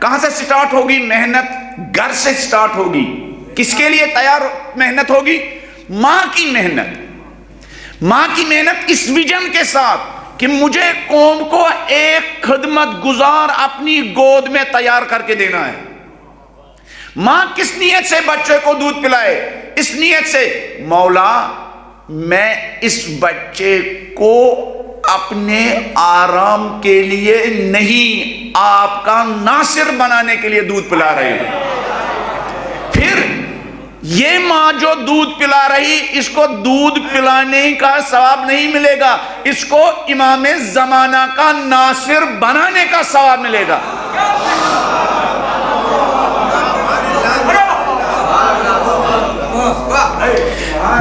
کہاں سے سٹارٹ ہوگی محنت؟ گھر سے سٹارٹ ہوگی. کس کے لیے تیار محنت ہوگی؟ ماں کی محنت. ماں کی محنت اس ویژن کے ساتھ کہ مجھے قوم کو ایک خدمت گزار اپنی گود میں تیار کر کے دینا ہے. ماں کس نیت سے بچے کو دودھ پلائے؟ اس نیت سے مولا میں اس بچے کو اپنے آرام کے لیے نہیں، آپ کا ناصر بنانے کے لیے دودھ پلا رہی ہوں. پھر یہ ماں جو دودھ پلا رہی، اس کو دودھ پلانے کا ثواب نہیں ملے گا، اس کو امام زمانہ کا ناصر بنانے کا ثواب ملے گا.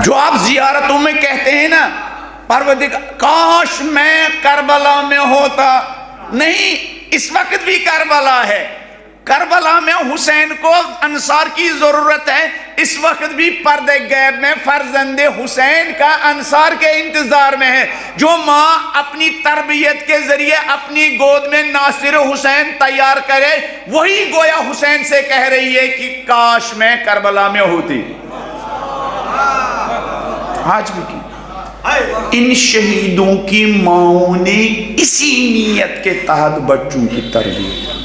جو آپ زیارتوں میں کہتے ہیں نا پروردگار کاش میں کربلا میں ہوتا، نہیں، اس وقت بھی کربلا ہے. کربلا میں حسین کو انصار کی ضرورت ہے، اس وقت بھی پردے غیب میں فرزند حسین کا انصار کے انتظار میں ہے. جو ماں اپنی تربیت کے ذریعے اپنی گود میں ناصر حسین تیار کرے، وہی گویا حسین سے کہہ رہی ہے کہ کاش میں کربلا میں ہوتی. آج بھی کی ان شہیدوں کی ماؤں نے اسی نیت کے تحت بچوں کی تربیت.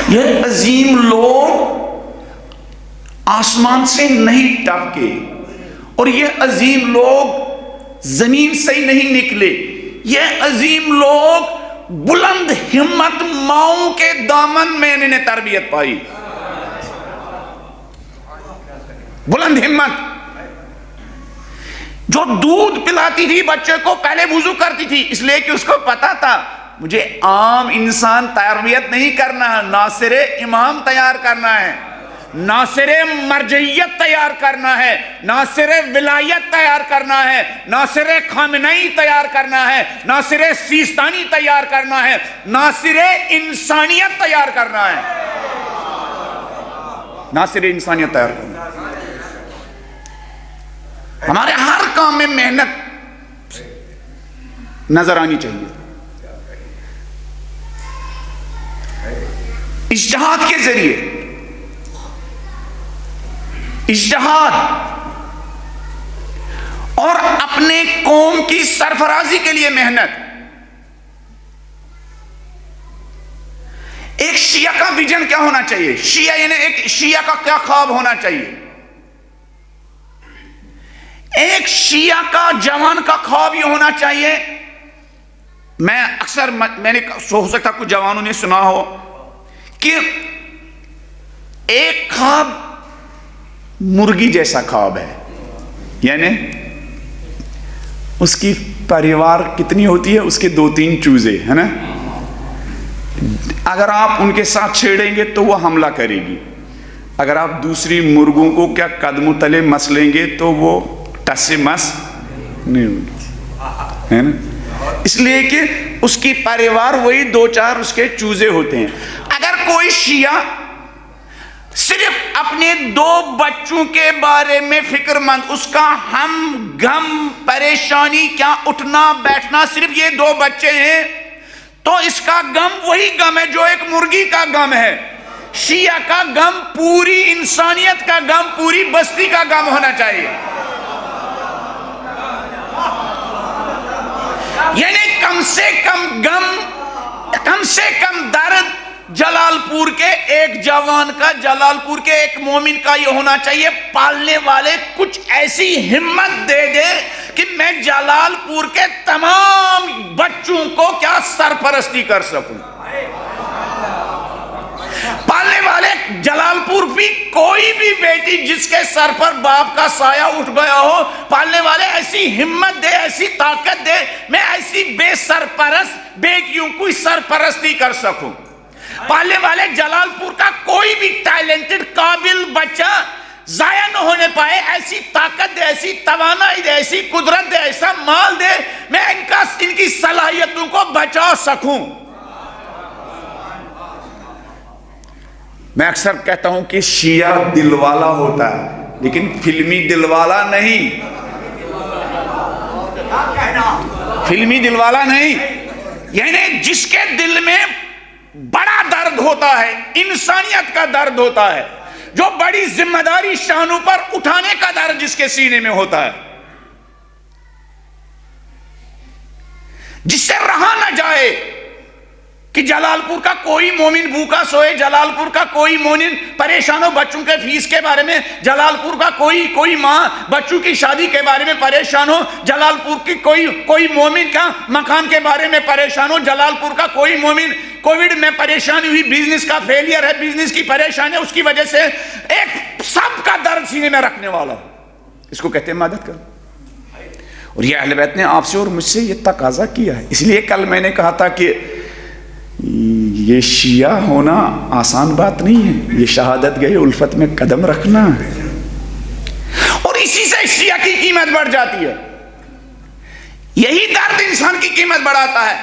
یہ عظیم لوگ آسمان سے نہیں ٹپکے، اور یہ عظیم لوگ زمین سے ہی نہیں نکلے. یہ عظیم لوگ بلند ہمت ماؤں کے دامن میں انہیں تربیت پائی. بلند ہمت جو دودھ پلاتی تھی بچے کو، پہلے وضو کرتی تھی، اس لیے کہ اس کو پتا تھا مجھے عام انسان تربیت نہیں کرنا ہے، ناصر امام تیار کرنا ہے، ناصر مرجعیت تیار کرنا ہے، ناصر ولایت تیار کرنا ہے، ناصر خامنئی تیار کرنا ہے، ناصر سیستانی تیار کرنا ہے، ناصر انسانیت تیار کرنا ہے. ناصر انسانیت تیار کرنا ہے. ہمارے ہر کام میں محنت نظر آنی چاہیے. اجتہاد کے ذریعے، اجتہاد اور اپنے قوم کی سرفرازی کے لیے محنت. ایک شیعہ کا ویژن کیا ہونا چاہیے؟ شیعہ یعنی ایک شیعہ کا کیا خواب ہونا چاہیے؟ ایک شیعہ کا جوان کا خواب یہ ہونا چاہیے. میں اکثر میں نے ہو سکتا کچھ جوانوں نے سنا ہو کہ ایک خواب مرغی جیسا خواب ہے، یعنی اس کی پریوار کتنی ہوتی ہے، اس کے 2-3 چوزے ہے نا، اگر آپ ان کے ساتھ چھیڑیں گے تو وہ حملہ کرے گی، اگر آپ دوسری مرغوں کو کیا قدموں تلے مس لیں گے تو وہ ٹس سے مس نہیں ہوگی، ہے نا. اس لیے کہ اس کی پریوار وہی 2-4 اس کے چوزے ہوتے ہیں. اگر کوئی شیعہ صرف اپنے 2 بچوں کے بارے میں فکر مند، اس کا ہم غم پریشانی کیا اٹھنا بیٹھنا، صرف یہ 2 بچے ہیں، تو اس کا غم وہی غم ہے جو ایک مرغی کا غم ہے. شیعہ کا غم پوری انسانیت کا غم، پوری بستی کا غم ہونا چاہیے. یعنی کم سے کم غم، کم سے کم درد جلال پور کے ایک جوان کا، جلال پور کے ایک مومن کا یہ ہونا چاہیے. پالنے والے کچھ ایسی ہمت دے دے کہ میں جلال پور کے تمام بچوں کو کیا سرپرستی کر سکوں. پالنے والے جلال پور بھی کوئی بھی بیٹی جس کے سر پر باپ کا سایہ اٹھ گیا ہو، پالنے والے ایسی ہمت دے، ایسی طاقت دے، میں ایسی بے سرپرست بیٹیوں کو سرپرستی کر سکوں. پالنے والے جلال پور کا کوئی بھی ٹیلنٹڈ قابل بچہ ضائع نہ ہونے پائے، ایسی طاقت دے، ایسی توانائی دے، ایسی قدرت دے، ایسا مال دے، میں ان کی صلاحیتوں کو بچا سکوں. میں اکثر کہتا ہوں کہ شیعہ دل والا ہوتا ہے لیکن فلمی دل والا نہیں. فلمی دل والا نہیں، یعنی جس کے دل میں بڑا درد ہوتا ہے، انسانیت کا درد ہوتا ہے، جو بڑی ذمہ داری شانوں پر اٹھانے کا درد جس کے سینے میں ہوتا ہے، جس سے رہا نہ جائے کہ جلال پور کا کوئی مومن بھوکا سوئے، جلال پور کا کوئی مومن پریشان ہو بچوں کے فیس کے بارے میں، جلال پور کا کوئی ماں بچوں کی شادی کے بارے میں پریشان ہو، جلال پور کی کوئی مومن کا مکان کے بارے میں پریشان ہو، جلال پور کا کوئی مومن کووڈ میں پریشانی ہوئی، بزنس کا فیلئر ہے، بزنس کی پریشانی ہے، اس کی وجہ سے ایک سب کا درد سینے میں رکھنے والا، اس کو کہتے ہیں مدد کرو۔ اور یہ اہل بیت نے آپ سے اور مجھ سے یہ تقاضا کیا ہے۔ اس لیے کل میں نے کہا تھا کہ یہ شیعہ ہونا آسان بات نہیں ہے، یہ شہادت گئے الفت میں قدم رکھنا ہے، اور اسی سے شیعہ کی قیمت بڑھ جاتی ہے۔ یہی درد انسان کی قیمت بڑھاتا ہے۔